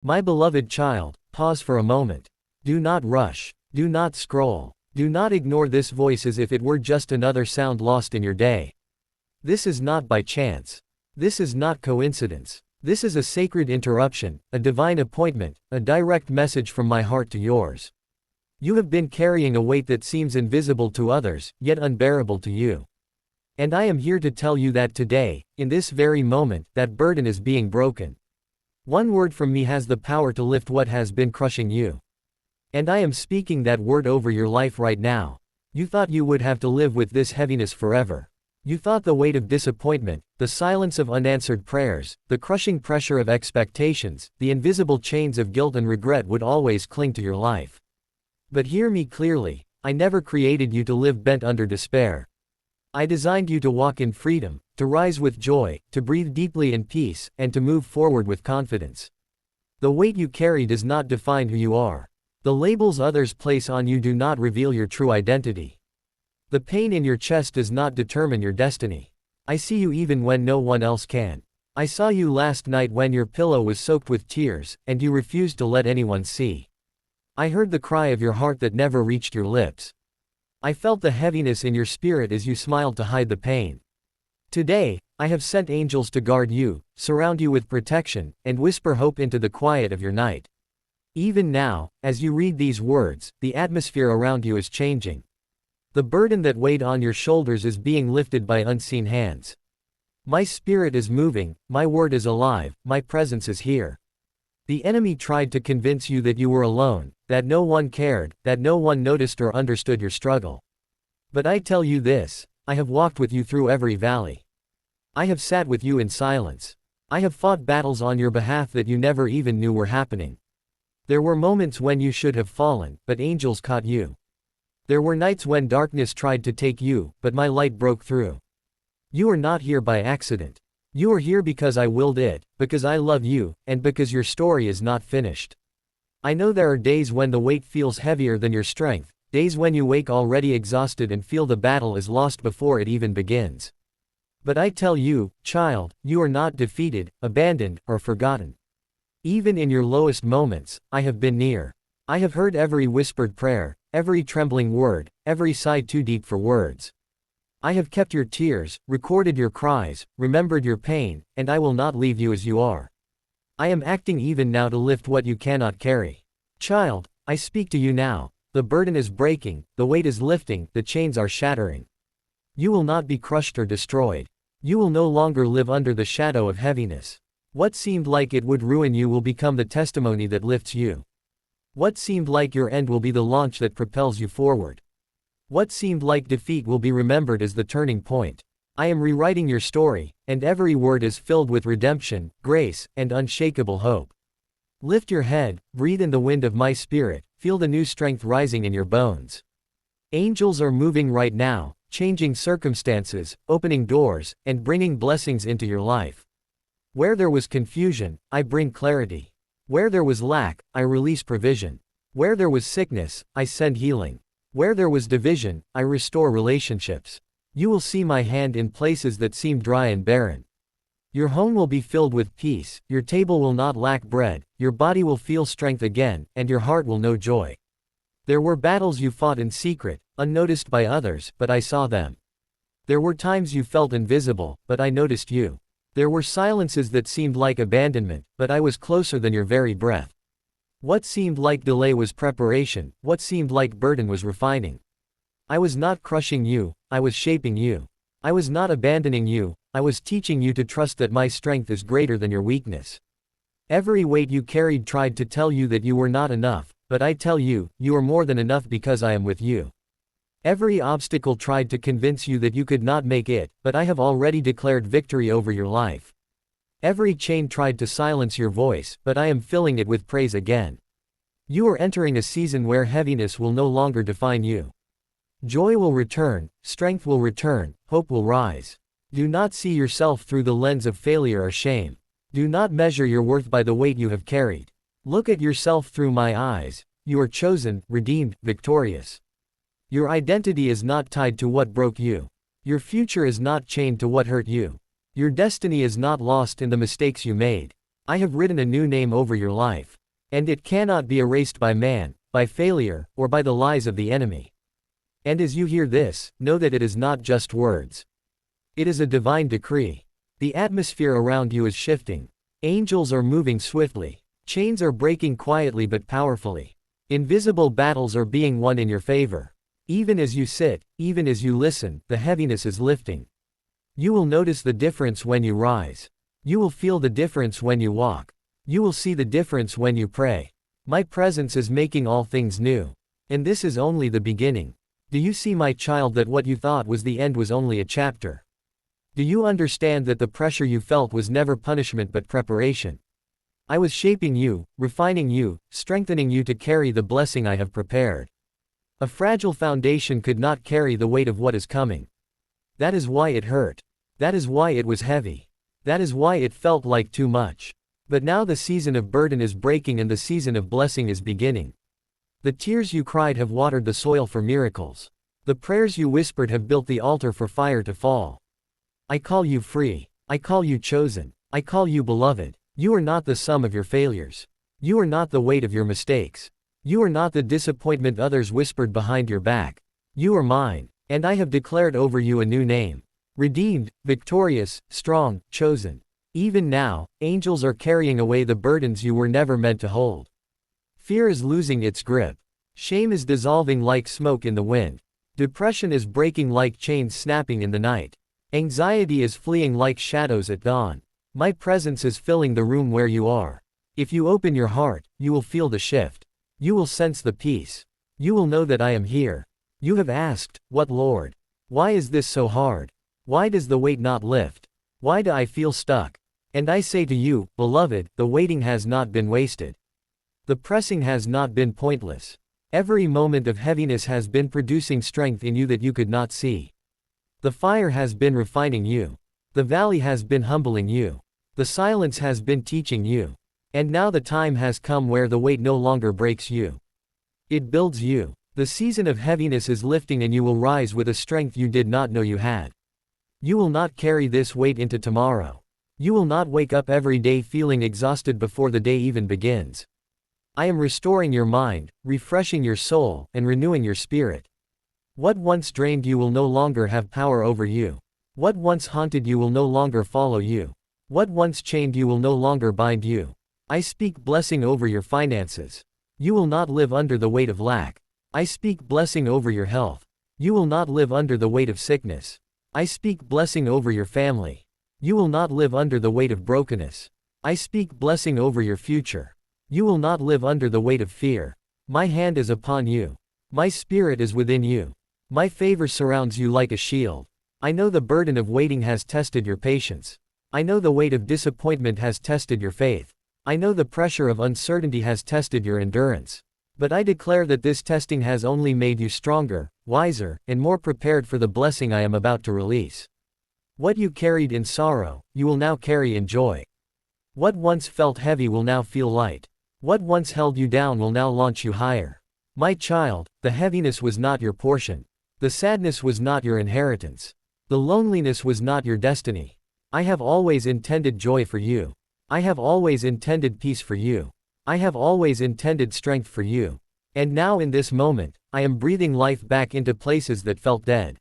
My beloved child, pause for a moment. Do not rush. Do not scroll. Do not ignore this voice as if it were just another sound lost in your day. This is not by chance. This is not coincidence. This is a sacred interruption, a divine appointment, a direct message from my heart to yours. You have been carrying a weight that seems invisible to others, yet unbearable to you. And I am here to tell you that today, in this very moment, that burden is being broken. One word from me has the power to lift what has been crushing you. And I am speaking that word over your life right now. You thought you would have to live with this heaviness forever. You thought the weight of disappointment, the silence of unanswered prayers, the crushing pressure of expectations, the invisible chains of guilt and regret would always cling to your life. But hear me clearly, I never created you to live bent under despair. I designed you to walk in freedom, to rise with joy, to breathe deeply in peace, and to move forward with confidence. The weight you carry does not define who you are. The labels others place on you do not reveal your true identity. The pain in your chest does not determine your destiny. I see you even when no one else can. I saw you last night when your pillow was soaked with tears, and you refused to let anyone see. I heard the cry of your heart that never reached your lips. I felt the heaviness in your spirit as you smiled to hide the pain. Today, I have sent angels to guard you, surround you with protection, and whisper hope into the quiet of your night. Even now, as you read these words, the atmosphere around you is changing. The burden that weighed on your shoulders is being lifted by unseen hands. My spirit is moving, my word is alive, my presence is here. The enemy tried to convince you that you were alone, that no one cared, that no one noticed or understood your struggle. But I tell you this, I have walked with you through every valley. I have sat with you in silence. I have fought battles on your behalf that you never even knew were happening. There were moments when you should have fallen, but angels caught you. There were nights when darkness tried to take you, but my light broke through. You are not here by accident. You are here because I willed it, because I love you, and because your story is not finished. I know there are days when the weight feels heavier than your strength, days when you wake already exhausted and feel the battle is lost before it even begins. But I tell you, child, you are not defeated, abandoned, or forgotten. Even in your lowest moments, I have been near. I have heard every whispered prayer, every trembling word, every sigh too deep for words. I have kept your tears, recorded your cries, remembered your pain, and I will not leave you as you are. I am acting even now to lift what you cannot carry. Child, I speak to you now. The burden is breaking, the weight is lifting, the chains are shattering. You will not be crushed or destroyed. You will no longer live under the shadow of heaviness. What seemed like it would ruin you will become the testimony that lifts you. What seemed like your end will be the launch that propels you forward. What seemed like defeat will be remembered as the turning point. I am rewriting your story, and every word is filled with redemption, grace, and unshakable hope. Lift your head, breathe in the wind of my spirit, feel the new strength rising in your bones. Angels are moving right now, changing circumstances, opening doors, and bringing blessings into your life. Where there was confusion, I bring clarity. Where there was lack, I release provision. Where there was sickness, I send healing. Where there was division, I restore relationships. You will see my hand in places that seemed dry and barren. Your home will be filled with peace, your table will not lack bread, your body will feel strength again, and your heart will know joy. There were battles you fought in secret, unnoticed by others, but I saw them. There were times you felt invisible, but I noticed you. There were silences that seemed like abandonment, but I was closer than your very breath. What seemed like delay was preparation, what seemed like burden was refining. I was not crushing you, I was shaping you. I was not abandoning you, I was teaching you to trust that my strength is greater than your weakness. Every weight you carried tried to tell you that you were not enough, but I tell you, you are more than enough because I am with you. Every obstacle tried to convince you that you could not make it, but I have already declared victory over your life. Every chain tried to silence your voice, but I am filling it with praise again. You are entering a season where heaviness will no longer define you. Joy will return, strength will return, hope will rise. Do not see yourself through the lens of failure or shame. Do not measure your worth by the weight you have carried. Look at yourself through my eyes. You are chosen, redeemed, victorious. Your identity is not tied to what broke you. Your future is not chained to what hurt you. Your destiny is not lost in the mistakes you made. I have written a new name over your life. And it cannot be erased by man, by failure, or by the lies of the enemy. And as you hear this, know that it is not just words. It is a divine decree. The atmosphere around you is shifting. Angels are moving swiftly. Chains are breaking quietly but powerfully. Invisible battles are being won in your favor. Even as you sit, even as you listen, the heaviness is lifting. You will notice the difference when you rise. You will feel the difference when you walk. You will see the difference when you pray. My presence is making all things new. And this is only the beginning. Do you see, my child, that what you thought was the end was only a chapter? Do you understand that the pressure you felt was never punishment but preparation? I was shaping you, refining you, strengthening you to carry the blessing I have prepared. A fragile foundation could not carry the weight of what is coming. That is why it hurt. That is why it was heavy. That is why it felt like too much. But now the season of burden is breaking and the season of blessing is beginning. The tears you cried have watered the soil for miracles. The prayers you whispered have built the altar for fire to fall. I call you free. I call you chosen. I call you beloved. You are not the sum of your failures. You are not the weight of your mistakes. You are not the disappointment others whispered behind your back. You are mine, and I have declared over you a new name. Redeemed, victorious, strong, chosen. Even now, angels are carrying away the burdens you were never meant to hold. Fear is losing its grip. Shame is dissolving like smoke in the wind. Depression is breaking like chains snapping in the night. Anxiety is fleeing like shadows at dawn. My presence is filling the room where you are. If you open your heart, you will feel the shift. You will sense the peace. You will know that I am here. You have asked, "What, Lord? Why is this so hard? Why does the weight not lift? Why do I feel stuck?" And I say to you, beloved, the waiting has not been wasted. The pressing has not been pointless. Every moment of heaviness has been producing strength in you that you could not see. The fire has been refining you. The valley has been humbling you. The silence has been teaching you. And now the time has come where the weight no longer breaks you. It builds you. The season of heaviness is lifting and you will rise with a strength you did not know you had. You will not carry this weight into tomorrow. You will not wake up every day feeling exhausted before the day even begins. I am restoring your mind, refreshing your soul, and renewing your spirit. What once drained you will no longer have power over you. What once haunted you will no longer follow you. What once chained you will no longer bind you. I speak blessing over your finances. You will not live under the weight of lack. I speak blessing over your health. You will not live under the weight of sickness. I speak blessing over your family. You will not live under the weight of brokenness. I speak blessing over your future. You will not live under the weight of fear. My hand is upon you. My spirit is within you. My favor surrounds you like a shield. I know the burden of waiting has tested your patience. I know the weight of disappointment has tested your faith. I know the pressure of uncertainty has tested your endurance. But I declare that this testing has only made you stronger, wiser, and more prepared for the blessing I am about to release. What you carried in sorrow, you will now carry in joy. What once felt heavy will now feel light. What once held you down will now launch you higher. My child, the heaviness was not your portion. The sadness was not your inheritance. The loneliness was not your destiny. I have always intended joy for you. I have always intended peace for you. I have always intended strength for you. And now in this moment, I am breathing life back into places that felt dead.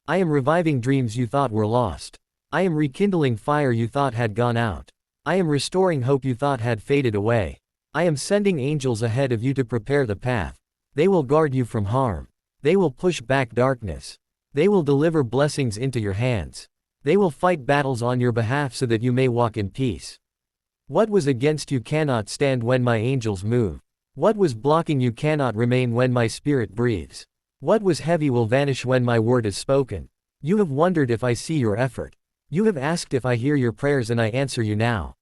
I am reviving dreams you thought were lost. I am rekindling fire you thought had gone out. I am restoring hope you thought had faded away. I am sending angels ahead of you to prepare the path. They will guard you from harm. They will push back darkness. They will deliver blessings into your hands. They will fight battles on your behalf so that you may walk in peace. What was against you cannot stand when my angels move. What was blocking you cannot remain when my spirit breathes. What was heavy will vanish when my word is spoken. You have wondered if I see your effort. You have asked if I hear your prayers and I answer you now.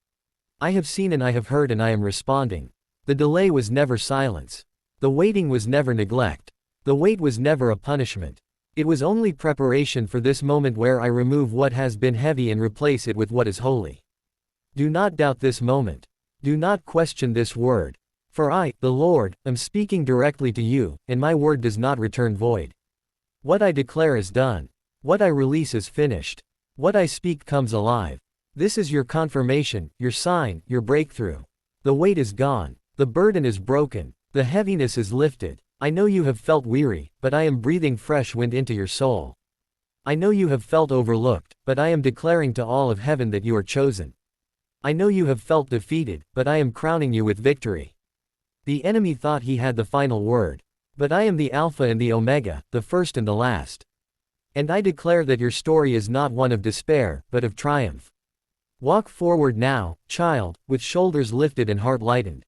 I have seen and I have heard and I am responding. The delay was never silence. The waiting was never neglect. The wait was never a punishment. It was only preparation for this moment where I remove what has been heavy and replace it with what is holy. Do not doubt this moment. Do not question this word. For I, the Lord, am speaking directly to you, and my word does not return void. What I declare is done. What I release is finished. What I speak comes alive. This is your confirmation, your sign, your breakthrough. The weight is gone. The burden is broken. The heaviness is lifted. I know you have felt weary, but I am breathing fresh wind into your soul. I know you have felt overlooked, but I am declaring to all of heaven that you are chosen. I know you have felt defeated, but I am crowning you with victory. The enemy thought he had the final word. But I am the Alpha and the Omega, the first and the last. And I declare that your story is not one of despair, but of triumph. Walk forward now, child, with shoulders lifted and heart lightened.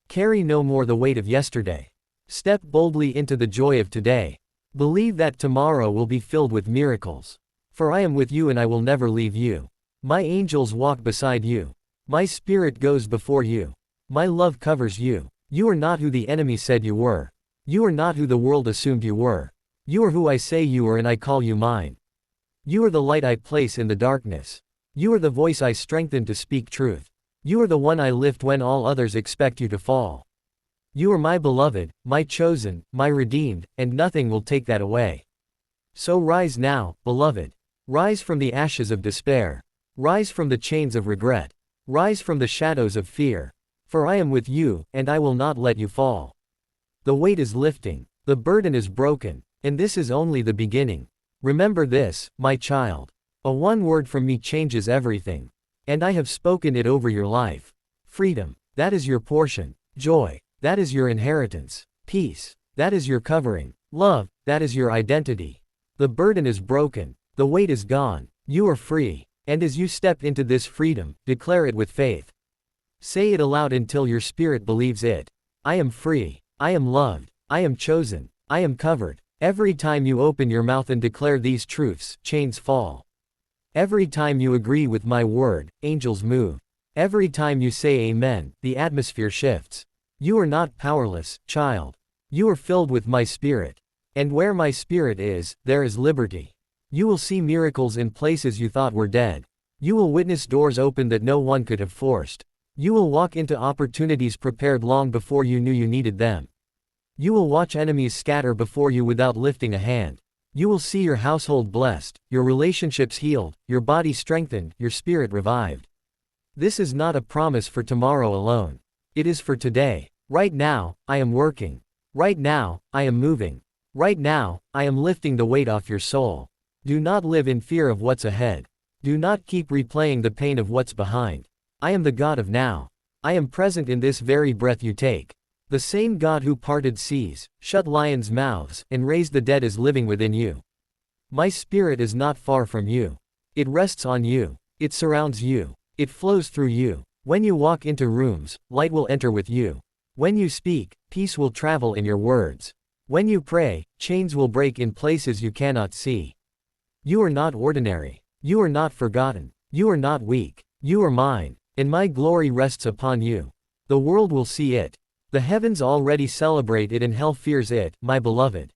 Carry no more the weight of yesterday. Step boldly into the joy of today. Believe that tomorrow will be filled with miracles. For I am with you and I will never leave you. My angels walk beside you. My spirit goes before you. My love covers you. You are not who the enemy said you were. You are not who the world assumed you were. You are who I say you are and I call you mine. You are the light I place in the darkness. You are the voice I strengthen to speak truth. You are the one I lift when all others expect you to fall. You are my beloved, my chosen, my redeemed, and nothing will take that away. So rise now, beloved. Rise from the ashes of despair. Rise from the chains of regret. Rise from the shadows of fear. For I am with you, and I will not let you fall. The weight is lifting. The burden is broken. And this is only the beginning. Remember this, my child. A one word from me changes everything. And I have spoken it over your life. Freedom, that is your portion. Joy, that is your inheritance. Peace, that is your covering. Love, that is your identity. The burden is broken. The weight is gone. You are free. And as you step into this freedom, declare it with faith. Say it aloud until your spirit believes it. I am free. I am loved. I am chosen. I am covered. Every time you open your mouth and declare these truths, chains fall. Every time you agree with my word, angels move. Every time you say amen, the atmosphere shifts. You are not powerless, child. You are filled with my spirit. And where my spirit is, there is liberty. You will see miracles in places you thought were dead. You will witness doors open that no one could have forced. You will walk into opportunities prepared long before you knew you needed them. You will watch enemies scatter before you without lifting a hand. You will see your household blessed, your relationships healed, your body strengthened, your spirit revived. This is not a promise for tomorrow alone. It is for today. Right now, I am working. Right now, I am moving. Right now, I am lifting the weight off your soul. Do not live in fear of what's ahead. Do not keep replaying the pain of what's behind. I am the God of now. I am present in this very breath you take. The same God who parted seas, shut lions' mouths, and raised the dead is living within you. My spirit is not far from you. It rests on you. It surrounds you. It flows through you. When you walk into rooms, light will enter with you. When you speak, peace will travel in your words. When you pray, chains will break in places you cannot see. You are not ordinary. You are not forgotten. You are not weak. You are mine, and my glory rests upon you. The world will see it. The heavens already celebrate it and hell fears it, my beloved.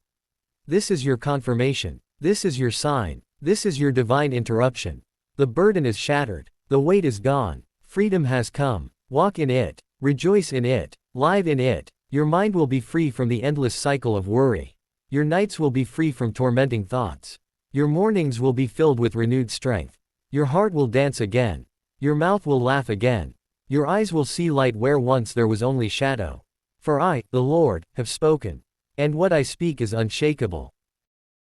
This is your confirmation. This is your sign. This is your divine interruption. The burden is shattered. The weight is gone. Freedom has come. Walk in it. Rejoice in it. Live in it. Your mind will be free from the endless cycle of worry. Your nights will be free from tormenting thoughts. Your mornings will be filled with renewed strength. Your heart will dance again. Your mouth will laugh again. Your eyes will see light where once there was only shadow. For I, the Lord, have spoken. And what I speak is unshakable.